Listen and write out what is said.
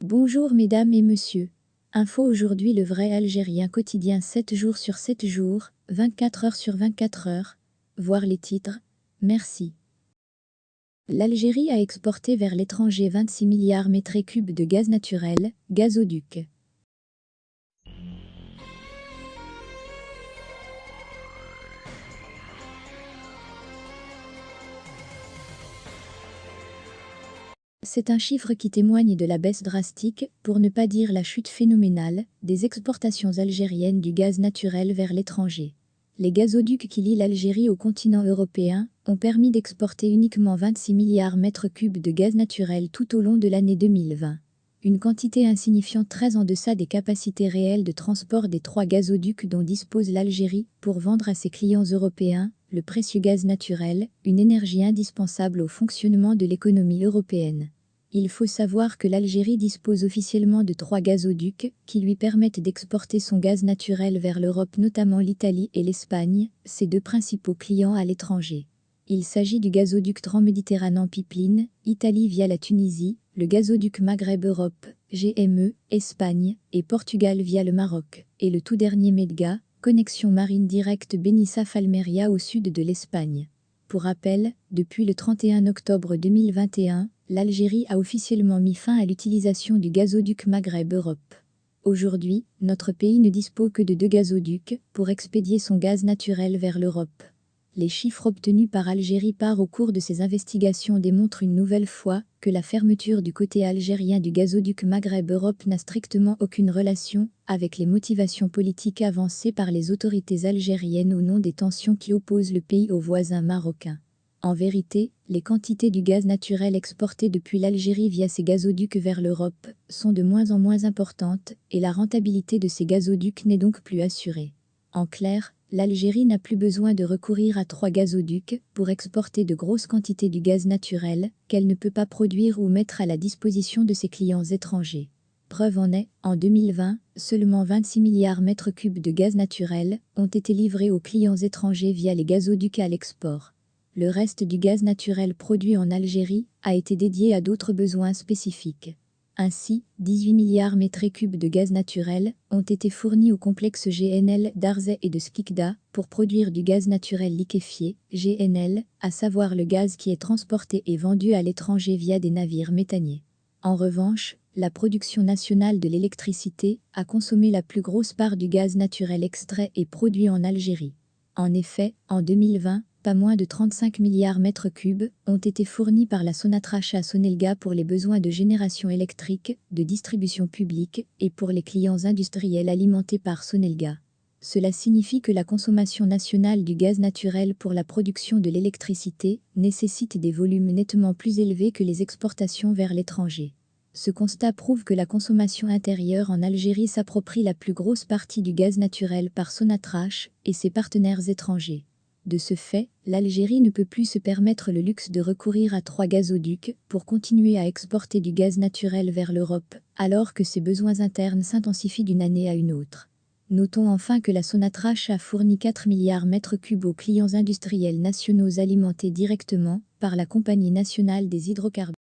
Bonjour mesdames et messieurs. Info aujourd'hui le vrai algérien quotidien 7 jours sur 7 jours, 24 heures sur 24 heures. Voir les titres. Merci. L'Algérie a exporté vers l'étranger 26 milliards mètres cubes de gaz naturel, gazoduc. C'est un chiffre qui témoigne de la baisse drastique, pour ne pas dire la chute phénoménale, des exportations algériennes du gaz naturel vers l'étranger. Les gazoducs qui lient l'Algérie au continent européen ont permis d'exporter uniquement 26 milliards mètres cubes de gaz naturel tout au long de l'année 2020. Une quantité insignifiante très en deçà des capacités réelles de transport des 3 gazoducs dont dispose l'Algérie pour vendre à ses clients européens le précieux gaz naturel, une énergie indispensable au fonctionnement de l'économie européenne. Il faut savoir que l'Algérie dispose officiellement de 3 gazoducs qui lui permettent d'exporter son gaz naturel vers l'Europe, notamment l'Italie et l'Espagne, ses 2 principaux clients à l'étranger. Il s'agit du gazoduc Transméditerranée Pipeline, Italie via la Tunisie, le gazoduc Maghreb-Europe, GME, Espagne, et Portugal via le Maroc, et le tout dernier Medga, connexion marine directe Benissa-Falmeria au sud de l'Espagne. Pour rappel, depuis le 31 octobre 2021, l'Algérie a officiellement mis fin à l'utilisation du gazoduc Maghreb-Europe. Aujourd'hui, notre pays ne dispose que de 2 gazoducs pour expédier son gaz naturel vers l'Europe. Les chiffres obtenus par Algérie au cours de ces investigations démontrent une nouvelle fois que la fermeture du côté algérien du gazoduc Maghreb-Europe n'a strictement aucune relation avec les motivations politiques avancées par les autorités algériennes au nom des tensions qui opposent le pays aux voisins marocains. En vérité, les quantités du gaz naturel exporté depuis l'Algérie via ces gazoducs vers l'Europe sont de moins en moins importantes et la rentabilité de ces gazoducs n'est donc plus assurée. En clair, l'Algérie n'a plus besoin de recourir à 3 gazoducs pour exporter de grosses quantités du gaz naturel qu'elle ne peut pas produire ou mettre à la disposition de ses clients étrangers. Preuve en est, en 2020, seulement 26 milliards mètres cubes de gaz naturel ont été livrés aux clients étrangers via les gazoducs à l'export. Le reste du gaz naturel produit en Algérie a été dédié à d'autres besoins spécifiques. Ainsi, 18 milliards mètres cubes de gaz naturel ont été fournis au complexe GNL d'Arzé et de Skikda pour produire du gaz naturel liquéfié, GNL, à savoir le gaz qui est transporté et vendu à l'étranger via des navires méthaniers. En revanche, la production nationale de l'électricité a consommé la plus grosse part du gaz naturel extrait et produit en Algérie. En effet, en 2020, pas moins de 35 milliards mètres cubes ont été fournis par la Sonatrach à Sonelga pour les besoins de génération électrique, de distribution publique et pour les clients industriels alimentés par Sonelga. Cela signifie que la consommation nationale du gaz naturel pour la production de l'électricité nécessite des volumes nettement plus élevés que les exportations vers l'étranger. Ce constat prouve que la consommation intérieure en Algérie s'approprie la plus grosse partie du gaz naturel par Sonatrach et ses partenaires étrangers. De ce fait, l'Algérie ne peut plus se permettre le luxe de recourir à 3 gazoducs pour continuer à exporter du gaz naturel vers l'Europe, alors que ses besoins internes s'intensifient d'une année à une autre. Notons enfin que la Sonatrach a fourni 4 milliards mètres cubes aux clients industriels nationaux alimentés directement par la Compagnie nationale des hydrocarbures.